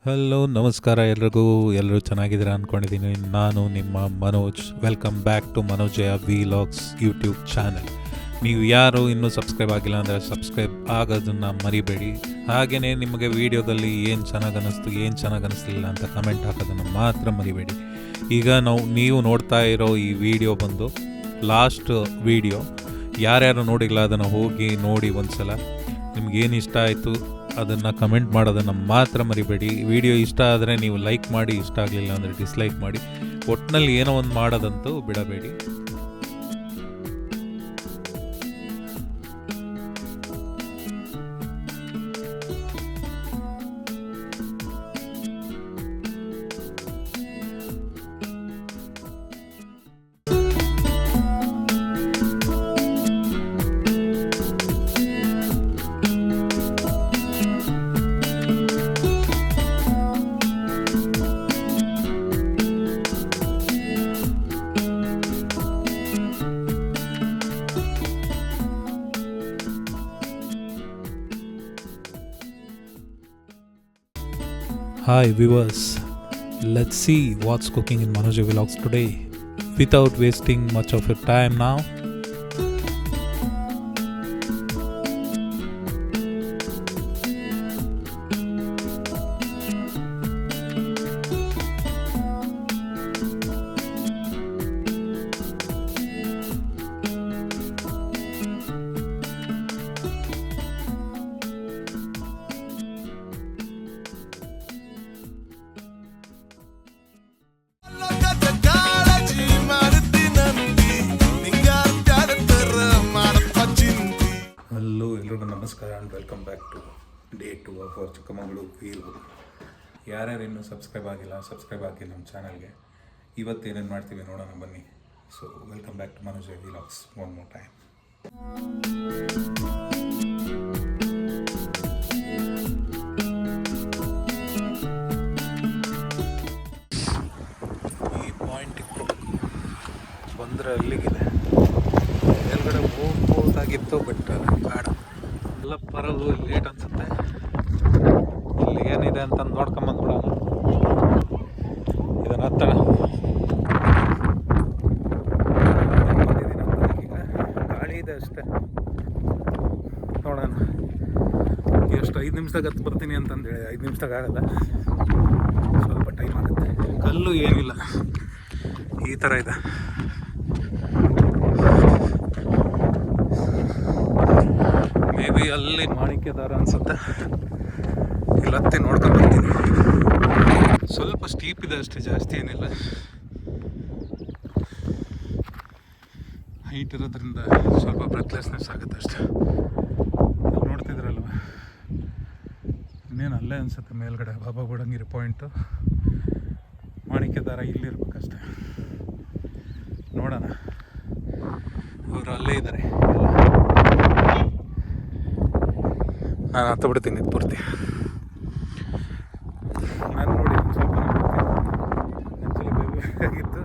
Hello ನಮಸ್ಕಾರ ಎಲ್ರಿಗೂ. ಎಲ್ಲರೂ ಚೆನ್ನಾಗಿದ್ದೀರಾ ಅಂದ್ಕೊಂಡಿದ್ದೀನಿ. ನಾನು ನಿಮ್ಮ Manoj. Welcome back to Manojaya vlogs YouTube channel. ನೀವು ಯಾರು ಇನ್ನೂ ಸಬ್ಸ್ಕ್ರೈಬ್ ಆಗಿಲ್ಲ ಅಂದರೆ ಸಬ್ಸ್ಕ್ರೈಬ್ ಆಗೋದನ್ನು ಮರಿಬೇಡಿ. ಹಾಗೆಯೇ ನಿಮಗೆ ವೀಡಿಯೋದಲ್ಲಿ ಏನು ಚೆನ್ನಾಗಿ ಅನ್ನಿಸ್ತು, ಏನು ಚೆನ್ನಾಗಿ ಅನ್ನಿಸ್ಲಿಲ್ಲ ಅಂತ ಕಮೆಂಟ್ ಹಾಕೋದನ್ನು ಮಾತ್ರ ಮರಿಬೇಡಿ. ಈಗ ನೀವು ನೋಡ್ತಾ ಇರೋ ಈ ವಿಡಿಯೋ ಬಂದು ಲಾಸ್ಟ್ ವಿಡಿಯೋ. ಯಾರ್ಯಾರು ನೋಡಿಲ್ಲ ಅದನ್ನು ಹೋಗಿ ನೋಡಿ ಒಂದ್ಸಲ. ನಿಮ್ಗೇನು ಇಷ್ಟ ಆಯಿತು ಅದನ್ನು ಕಮೆಂಟ್ ಮಾಡೋದನ್ನು ಮಾತ್ರ ಮರಿಬೇಡಿ. ವಿಡಿಯೋ ಇಷ್ಟ ಆದರೆ ನೀವು ಲೈಕ್ ಮಾಡಿ, ಇಷ್ಟ ಆಗಲಿಲ್ಲ ಅಂದರೆ ಡಿಸ್ಲೈಕ್ ಮಾಡಿ. ಒಟ್ಟಿನಲ್ಲಿ ಏನೋ ಒಂದು ಮಾಡೋದಂತೂ ಬಿಡಬೇಡಿ. Hi viewers, let's see what's cooking in Manoja Vlogs today. Without wasting much of your time now, ಎಲ್ರಿಗೂ ನಮಸ್ಕಾರ and welcome back to day 2 of our Chikkamagaluru vlog. ಯಾರ್ಯಾರು ಇನ್ನೂ ಸಬ್ಸ್ಕ್ರೈಬ್ ಆಗಿ ನಮ್ಮ ಚಾನಲ್ಗೆ. ಇವತ್ತೇನೇನು ಮಾಡ್ತೀವಿ ನೋಡೋಣ ಬನ್ನಿ. So welcome back to Manoja vlogs one more time. ಈ ಪಾಯಿಂಟ್ ಬಂದರೆ ಅಲ್ಲಿಗಿದೆ. ಮೇಲ್ಗಡೆ ಹೋಗ್ಬೋದಾಗಿತ್ತು, ಬಟ್ ಬೇಡ. ಎಲ್ಲ ಬರೋದು ಲೇಟ್ ಅನ್ಸುತ್ತೆ. ಇಲ್ಲಿ ಏನಿದೆ ಅಂತ ನೋಡ್ಕೊಂಬಂದ್ಬಿಡೋಣ. ಇದನ್ನು ಹತ್ತಣ ಈಗ ಗಾಳಿ ಇದೆ ಅಷ್ಟೇ. ನೋಡೋಣ ಎಷ್ಟು 5 ನಿಮಿಷದಾಗ ಹತ್ತು ಬರ್ತೀನಿ ಅಂತಂದೇಳಿ 5 ನಿಮಿಷದಾಗ ಆಗಲ್ಲ, ಸ್ವಲ್ಪ ಟೈಮ್ ಆಗುತ್ತೆ. ಕಲ್ಲು ಏನಿಲ್ಲ, ಈ ಥರ ಇದೆ. ಮೇ ಬಿ ಅಲ್ಲಿ ಮಾಣಿಕ್ಯದಾರ ಅನ್ಸುತ್ತೆ. ಇಲ್ಲಿ ಹತ್ತಿ ನೋಡ್ಕೊಂಡು ಬರ್ತೀನಿ. ಸ್ವಲ್ಪ ಸ್ಟೀಪ್ ಇದೆ ಅಷ್ಟೇ, ಜಾಸ್ತಿ ಏನಿಲ್ಲ. ಹೈಟ್ ಇರೋದ್ರಿಂದ ಸ್ವಲ್ಪ ಬ್ರೆತ್ಲೆಸ್ನೆಸ್ ಆಗುತ್ತೆ ಅಷ್ಟೇ. ನೋಡ್ತಿದ್ರಲ್ವ, ಇನ್ನೇನು ಅಲ್ಲೇ ಅನ್ಸುತ್ತೆ ಮೇಲ್ಗಡೆ ಬಾಬಾ ಬುಡಂಗಿರಿ ಪಾಯಿಂಟು. ಮಾಣಿಕ್ಯದಾರ ಇಲ್ಲಿರ್ಬೇಕಷ್ಟೆ. ನೋಡೋಣ, ಅವರು ಅಲ್ಲೇ ಇದ್ದಾರೆ. ನಾನು ಹತ್ತ ಬಿಡ್ತೀನಿ ಇದು ಪೂರ್ತಿ. ನಾನು ನೋಡಿ ಸ್ವಲ್ಪ ಆ್ಯಕ್ಚುಲಿ ಬೇಯಬೇಕಾಗಿತ್ತು,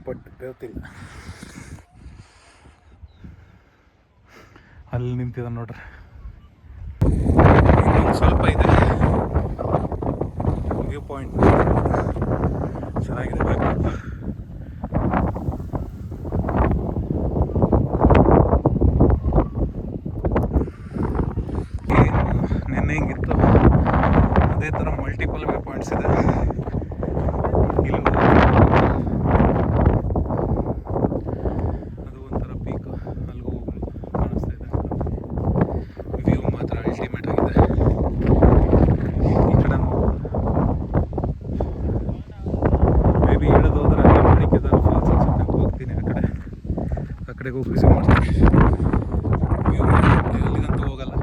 ಬಟ್ ಬೇಯ್ತಿಲ್ಲ. ಅಲ್ಲಿ ನಿಂತಿದ್ದ ನೋಡ್ರಿ, ಸ್ವಲ್ಪ ಇದೆ ವ್ಯೂ ಪಾಯಿಂಟ್. ಚೆನ್ನಾಗಿದೆ ಬೇಕು. ಹೆಂಗಿತ್ತು ಅದೇ ಥರ ಮಲ್ಟಿಪಲ್ ವ್ಯೂ ಪಾಯಿಂಟ್ಸ್ ಇದೆ ಇಲ್ಲಿ. ಅದು ಒಂಥರ ಪೀಕ್, ಅಲ್ಲಿಗೂ ಕಾಣಿಸ್ತಾ ಇದೆ. ವ್ಯೂ ಮಾತ್ರ ಅಲ್ಟಿಮೇಟ್ ಆಗಿದೆ. ಈ ಕಡೆ ಮೇ ಬಿ ಇಳಿದು ಹೋದ್ರೆ ಅಲ್ಲಿ ಮಾಣಿಕ್ಯದಾರ ಫಾಲ್ಸ್ ಅನ್ಸುತ್ತೆ. ಹೋಗ್ತೀನಿ ಆ ಕಡೆಗೆ ಹೋಗಿ ವಿಸಿಟ್ ಮಾಡ್ತೀನಿ. ವ್ಯೂ ಅಲ್ಲಿಗಂತೂ ಹೋಗಲ್ಲ.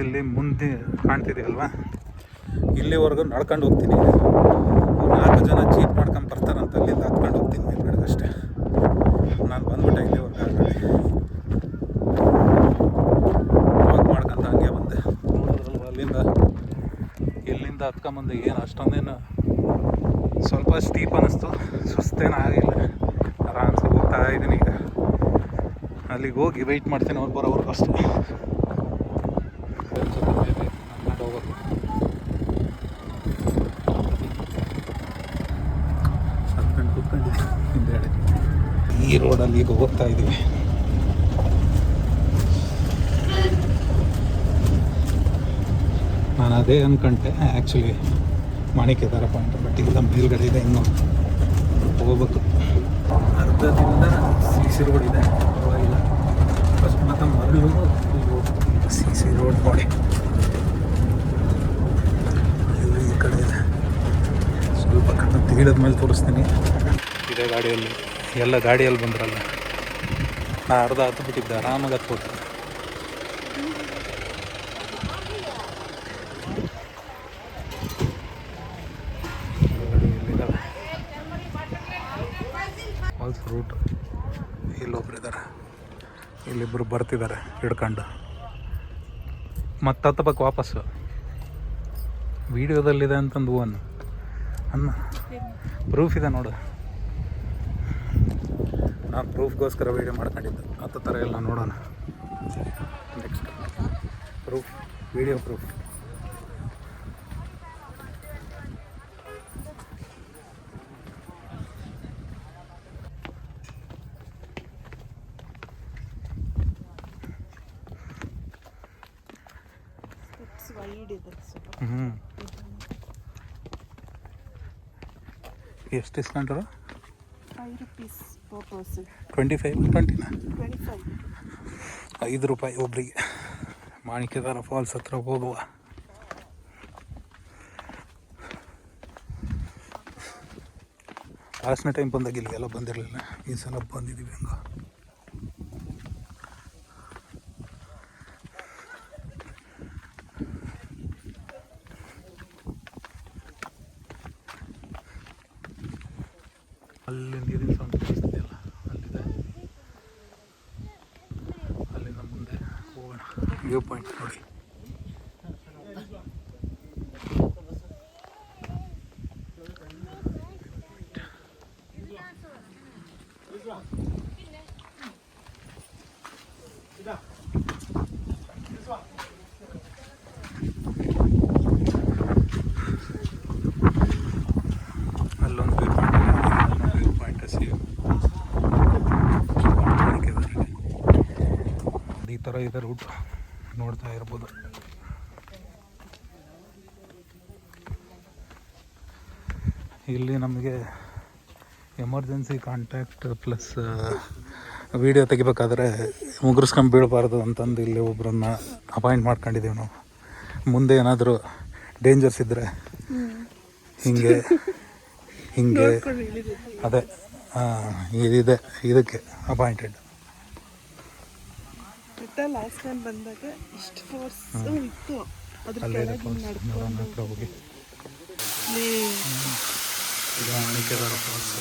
ಇಲ್ಲಿ ಮುಂದೆ ಕಾಣ್ತಿದೆಯಲ್ವಾ, ಇಲ್ಲಿವರೆಗೂ ನಡ್ಕೊಂಡು ಹೋಗ್ತೀನಿ. 4 ಜನ ಜೀಪ್ ಮಾಡ್ಕೊಂಡು ಬರ್ತಾರಂತ, ಅಲ್ಲಿಂದ ಹತ್ಕೊಂಡು ಹೋಗ್ತೀನಿ ಮೇಲ್ಗಡೆ ಅಷ್ಟೇ. ನಾನು ಬಂದ್ಬಿಟ್ಟೆ ಇಲ್ಲಿವರೆಗೂ ಆಲ್ರೆಡಿ ವಾಕ್ ಮಾಡ್ಕೊಂತ ಹಂಗೆ ಬಂದೆ. ಹತ್ಕೊಂಬಂದು ಏನು ಅಷ್ಟೊಂದೇನು ಸ್ವಲ್ಪ ಸ್ಟೀಪ್ ಅನ್ನಿಸ್ತು, ಸುಸ್ತೇನೂ ಆಗಿಲ್ಲ. ಆರಾಮ್ಸೆ ಹೋಗ್ತಾ ಇದ್ದೀನಿ ಈಗ. ಅಲ್ಲಿಗೆ ಹೋಗಿ ವೆಯ್ಟ್ ಮಾಡ್ತೇನೆ ಅವ್ರು ಬರೋವರೆಗೂ ಅಷ್ಟೇ. ಹೋಗ್ಬೇಕು. ಹತ್ಕೊಂಡು ಕೂತ್ಕೊಂಡಿದ್ದೆ ಹಿಂದೆಡೆ. ಈ ರೋಡಲ್ಲಿ ಈಗ ಹೋಗ್ತಾ ಇದ್ದೀವಿ. ನಾನು ಅದೇ ಅಂದ್ಕೊಂಡೆ ಆ್ಯಕ್ಚುಲಿ ಮಾಣಿಕ್ಯಧಾರ ಪಾಯಿಂಟ್, ಬಟ್ ಇಲ್ಲ ಮೇಲ್ಗಡೆ ಇದೆ, ಇನ್ನೂ ಹೋಗ್ಬೇಕು. ಅರ್ಧದಿಂದ ಸಿ ರೋಡ್ ಇದೆ, ಪರವಾಗಿಲ್ಲ. ಫಸ್ಟ್ ಮತ್ತು ಮರಳು ಸಿ ರೋಡ್ ನೋಡಿ ಈ ಕಡೆ ಇದೆ. ಸ್ವಲ್ಪ ಕಣ್ಣು ತೆಗಿದ ಮೇಲೆ ತೋರಿಸ್ತೀನಿ. ಇದೇ ಗಾಡಿಯಲ್ಲಿ ಎಲ್ಲ ಗಾಡಿಯಲ್ಲಿ ಬಂದ್ರಲ್ಲ, ನಾ ಅರ್ಧ ಹತ್ತು ಬಿಟ್ಟಿದ್ದೆ, ಆರಾಮಾಗಿ ಹತ್ಬೋದು. ಫಾಲ್ಸ್ ರೂಟ್ ಇಲ್ಲೊಬ್ರು ಇದ್ದಾರೆ, ಇಲ್ಲಿಬ್ಬರು ಬರ್ತಿದ್ದಾರೆ ಹಿಡ್ಕೊಂಡು. ಮತ್ತೆ ಹತ್ತಬೇಕು ವಾಪಸ್ಸು. ವೀಡಿಯೋದಲ್ಲಿದೆ ಅಂತಂದು ಅನ್ನ ಪ್ರೂಫ್ ಇದೆ ನೋಡು. ನಾನು ಪ್ರೂಫ್ಗೋಸ್ಕರ ವೀಡಿಯೋ ಮಾಡ್ಕೊಂಡಿದ್ದೆ. ಹತ್ತು ಥರ ಎಲ್ಲ ನೋಡೋಣ. Next proof, video proof. ಎಷ್ಟು ಇಸ್ಕೊಂಡ್ರು? 5 rupees per person. 25 20 5 ರೂಪಾಯಿ ಒಬ್ರಿಗೆ. ಮಾಣಿಕ್ಯಧಾರ ಫಾಲ್ಸ್ ಹತ್ರ ಹೋಗುವ. ಲಾಸ್ಟ್ನೇ ಟೈಮ್ ಬಂದಾಗ ಇಲ್ಲಿಗೆಲ್ಲ ಬಂದಿರಲಿಲ್ಲ, ಈ ಸಲ ಬಂದಿದ್ದೀವಿ. ಹಂಗ ಅಲ್ಲಿ ನೀರಿನ ಸೌಂಡ್ ಕೇಳಿಸ್ತಿದೆಯಲ್ಲ, ಅಲ್ಲಿದೆ. ಅಲ್ಲಿಂದ ಮುಂದೆ ಹೋಗೋಣ. ವ್ಯೂ ಪಾಯಿಂಟ್ ನೋಡಿ. ಅಲ್ಲೊಂದು ವ್ಯೂ ಪಾಯಿಂಟ್ ಈ ಥರ ಇದೆ ರೂಟ್, ನೋಡ್ತಾ ಇರ್ಬೋದು. ಇಲ್ಲಿ ನಮಗೆ ಎಮರ್ಜೆನ್ಸಿ ಕಾಂಟ್ಯಾಕ್ಟ್ ಪ್ಲಸ್ ವೀಡಿಯೋ ತೆಗಿಬೇಕಾದ್ರೆ ಮುಗಿಸ್ಕೊಂಡು ಬೀಳಬಾರ್ದು ಅಂತಂದು ಇಲ್ಲಿ ಒಬ್ಬರನ್ನ ಅಪಾಯಿಂಟ್ ಮಾಡ್ಕೊಂಡಿದ್ದೀವಿ ನಾವು. ಮುಂದೆ ಏನಾದರೂ ಡೇಂಜರ್ಸ್ ಇದ್ದರೆ ಹಿಂಗೆ ಅದೇ ಇದೆ, ಇದಕ್ಕೆ ಅಪಾಯಿಂಟೆಡ್. ಲಾಸ್ಟ್ ಟೈಮ್ ಬಂದಾಗ ಇಷ್ಟು ಫೋರ್ಸ್ ಇತ್ತು. ಅಲ್ಲೇ ನೋಡೋಣ ಹತ್ರ ಹೋಗಿ. ಇದು ಮಾಣಿಕ್ಯಧಾರ ಫಾಲ್ಸ್.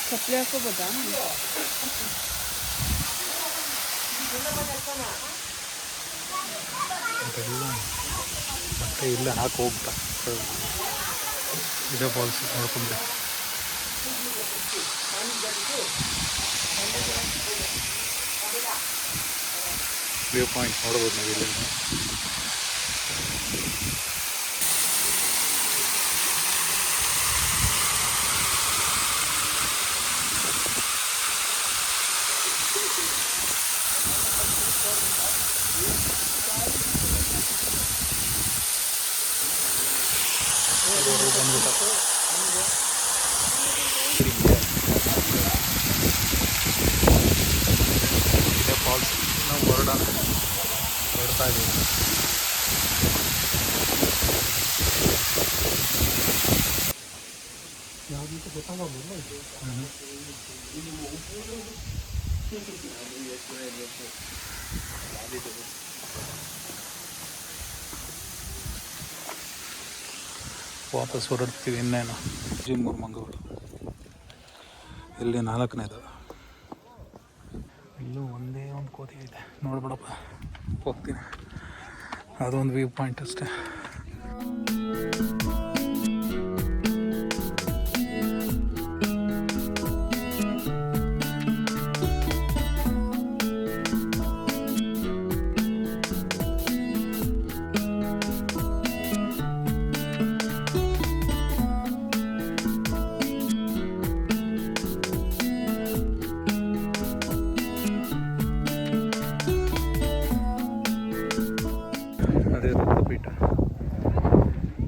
ಚಪ್ಪಲಿ ಹಾಕೋಬೋದಾ? ಅದೆಲ್ಲ ಮತ್ತೆ ಇಲ್ಲೇ ಹಾಕಿ ಹೋಗ್ತಾ ಇದೇ ಫಾಲ್ಸ್ ನೋಡ್ಕೊಂಡೆ. ವ್ಯೂ ಪಾಯಿಂಟ್ ನೋಡ್ಬೋದು ನಾವು ಇಲ್ಲಿಂದ. ಇದೇ ಫಾಲ್ಸ್. ನಾವು ಹೊರಡ್ತಾ ಇದ್ದೀವಿ. ಯಾವುದಂತ ಗೊತ್ತಾಗಬಹುದು. ವಾಪಸ್ ಹೊರಡ್ತೀವಿ ಇನ್ನೇನು. ಜಿಮ್ಮೂರು ಮಂಗಳೂರು ಇಲ್ಲಿ 4ನೇದು. ಇಲ್ಲೂ ಒಂದೇ ಒಂದು ಕೋತಿ ಇದೆ, ನೋಡ್ಬಿಡಪ್ಪ. ಹೋಗ್ತೀನಿ, ಅದೊಂದು ವ್ಯೂ ಪಾಯಿಂಟ್ ಅಷ್ಟೇ. ಅದೇ ದತ್ತಪೀಠ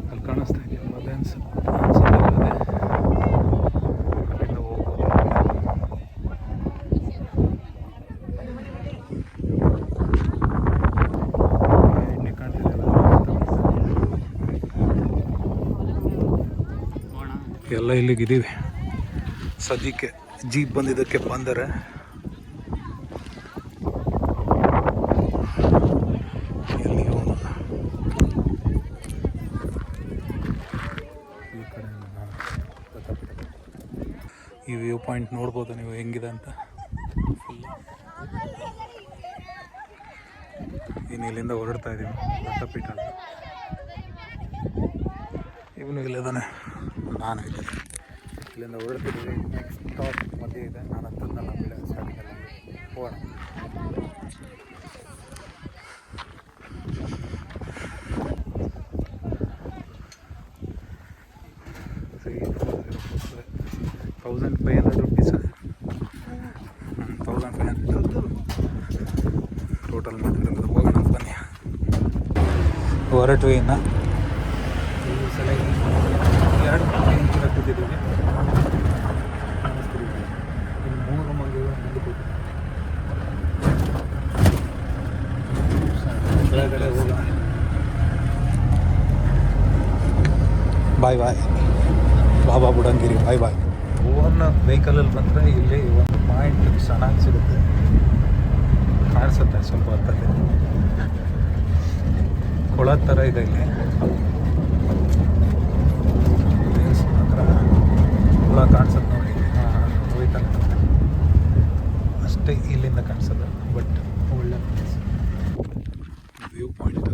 ಅಲ್ಲಿ ಕಾಣಿಸ್ತಾ ಇದೆಯಲ್ಲ ಅದೇ ಅನ್ಸುತ್ತಲ್ಲ ಅದೇ ಅಲ್ಲಿಂದ ಹೋಗ್ಬೋದು. ಎಣ್ಣೆ ಕಾಣ್ತಿದೆಯಲ್ಲ ಎಲ್ಲ ಇಲ್ಲಿಗಿದ್ದೀವಿ ಸದ್ಯಕ್ಕೆ. ಜೀಪ್ ಬಂದಿದ್ದಕ್ಕೆ ಬಂದರೆ ಈ ವ್ಯೂ ಪಾಯಿಂಟ್ ನೋಡ್ಬೋದು ನೀವು ಹೆಂಗಿದೆ ಅಂತ. ಫುಲ್ ಇನ್ನು ಇಲ್ಲಿಂದ ಹೊರಡ್ತಾ ಇದ್ದೀವಿ ದತ್ತಪೀಠ ಅಂತ. ಇವನು ಇಲ್ಲಿದ್ದಾನೆ, ನಾನು ಇದ್ದೀನಿ. ಇಲ್ಲಿಂದ ಹೊರಡ್ತಿದ್ದೀವಿ. ನೆಕ್ಸ್ಟ್ ಸ್ಟಾಪ್ ಮಧ್ಯೆ ಇದೆ, ನಾನು ಹತ್ತದಲ್ಲ ಬಿಡ ಸ್ಟಾರ್ಟಿಂಗಲ್ಲ ಹೋಗೋಣ. ₹1,500 1,500 ಟೋಟಲ್ ಮಾಡಿದ್ರೆ ಹೋಗೋಣ ಬನ್ನಿ. ಹೊರಟ್ವಿ ಇನ್ನು ಈ ಸಲ 2 ಇಂಚಿನ ಕೂತಿದ್ದೀವಿ. ಇನ್ನು 3 ಮಂದಿಗಳು ಮುಂದೆ ಕೂತಿದ್ದೀವಿ. ಕೆಳಗಡೆ ಹೋಗೋಣ. ಬಾಯ್ ಬಾಯ್ ಬಾಬಾ ಬುಡಂಗಿರಿ, ಬಾಯ್ ಬಾಯ್. ಓನ್ ವೆಹಿಕಲಲ್ಲಿ ಬಂದರೆ ಇಲ್ಲಿ ಒಂದು ಪಾಯಿಂಟ್ ಚೆನ್ನಾಗಿ ಸಿಗುತ್ತೆ, ಕಾಣಿಸುತ್ತೆ ಸ್ವಲ್ಪ ಹೊತ್ತಲ್ಲಿ. ಕೊಳದ ಥರ ಇದೆ ಇಲ್ಲಿ ಹತ್ರ ಹುಳ ಕಾಣಿಸುತ್ತೆ ನೋಡಿ. ವೆಹಿಕಲ್ ಅಷ್ಟೇ ಇಲ್ಲಿಂದ ಕಾಣಿಸೋದು, ಬಟ್ ಒಳ್ಳೆ ವ್ಯೂ ಪಾಯಿಂಟ್.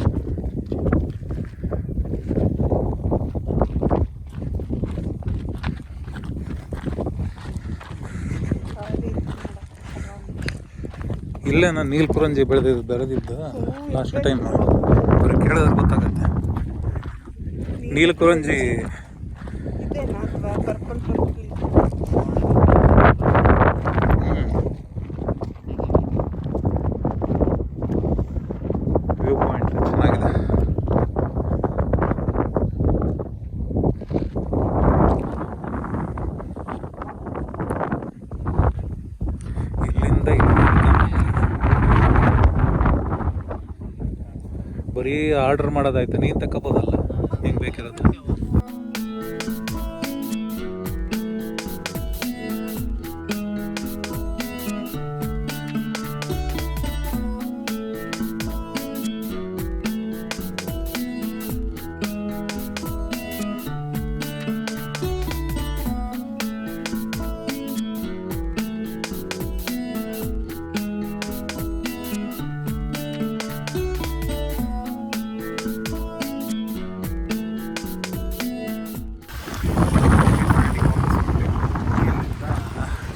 ಇಲ್ಲೇ ನಾನು ನೀಲ್ಕುರಂಜಿ ಬೆಳೆದಿದ್ದು ಲಾಸ್ಟ್ ಟೈಮ್ ಬರೀ ಕೇಳಿದ್ರೆ ಗೊತ್ತಾಗತ್ತೆ. ನೀಲ್ಕುರಂಜಿ ವ್ಯೂ ಪಾಯಿಂಟ್ ಚೆನ್ನಾಗಿದೆ. ಇಲ್ಲಿಂದ ಬರೀ ಆರ್ಡರ್ ಮಾಡೋದಾಯ್ತು, ನೀನು ತಗೋಬೋದಲ್ಲ ಹೆಂಗೆ ಬೇಕಿರೋದು.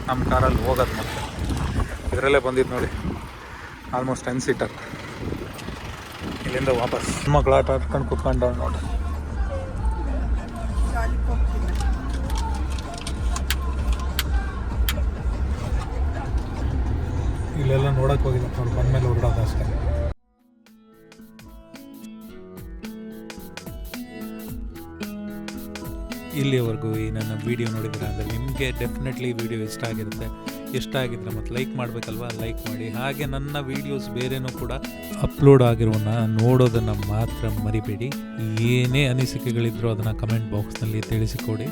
ನಮ್ಮ ಕಾರಲ್ಲಿ ಹೋಗೋದು ಮತ್ತೆ ಇದರಲ್ಲೇ ಬಂದಿದ್ದು ನೋಡಿ, ಆಲ್ಮೋಸ್ಟ್ 10 ಸೀಟರ್. ಇಲ್ಲಿಂದ ವಾಪಸ್ ಮಕ್ಕಳು ಆಟ ಆಡ್ಕೊಂಡು ಕುತ್ಕೊಂಡು ನೋಡಿ. ಇಲ್ಲೆಲ್ಲ ನೋಡೋಕೆ ಹೋಗಿದ್ದೆ ನೋಡಿ, ಬಂದಮೇಲೆ ಹೊರಡೋದು ಅಷ್ಟೇ. ಇಲ್ಲಿವರೆಗೂ ಈ ನನ್ನ ವೀಡಿಯೋ ನೋಡಿದ್ರೆ ಅಂದರೆ ನಿಮಗೆ ಡೆಫಿನೆಟ್ಲಿ ವಿಡಿಯೋ ಇಷ್ಟ ಆಗಿರುತ್ತೆ. ಇಷ್ಟ ಆಗಿದ್ರೆ ಮತ್ತು ಲೈಕ್ ಮಾಡಬೇಕಲ್ವ, ಲೈಕ್ ಮಾಡಿ. ಹಾಗೆ ನನ್ನ ವೀಡಿಯೋಸ್ ಬೇರೆನೂ ಕೂಡ ಅಪ್ಲೋಡ್ ಆಗಿರೋನ ನೋಡೋದನ್ನು ಮಾತ್ರ ಮರಿಬೇಡಿ. ಏನೇ ಅನಿಸಿಕೆಗಳಿದ್ರೂ ಅದನ್ನು ಕಮೆಂಟ್ ಬಾಕ್ಸ್ನಲ್ಲಿ ತಿಳಿಸಿಕೊಡಿ.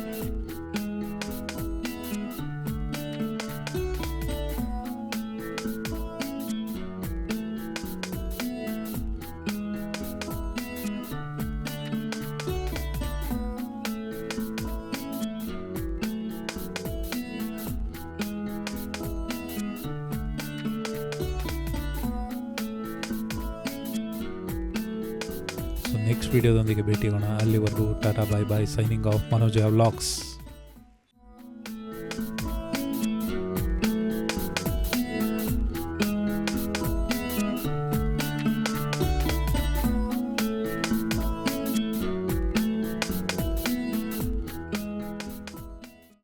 ನೆಕ್ಸ್ಟ್ ವಿಡಿಯೋದೊಂದಿಗೆ ಭೇಟಿಯಾಗೋಣ. ಅಲ್ಲಿವರೆಗೂ tata bye bye. Signing off Manojaya vlogs.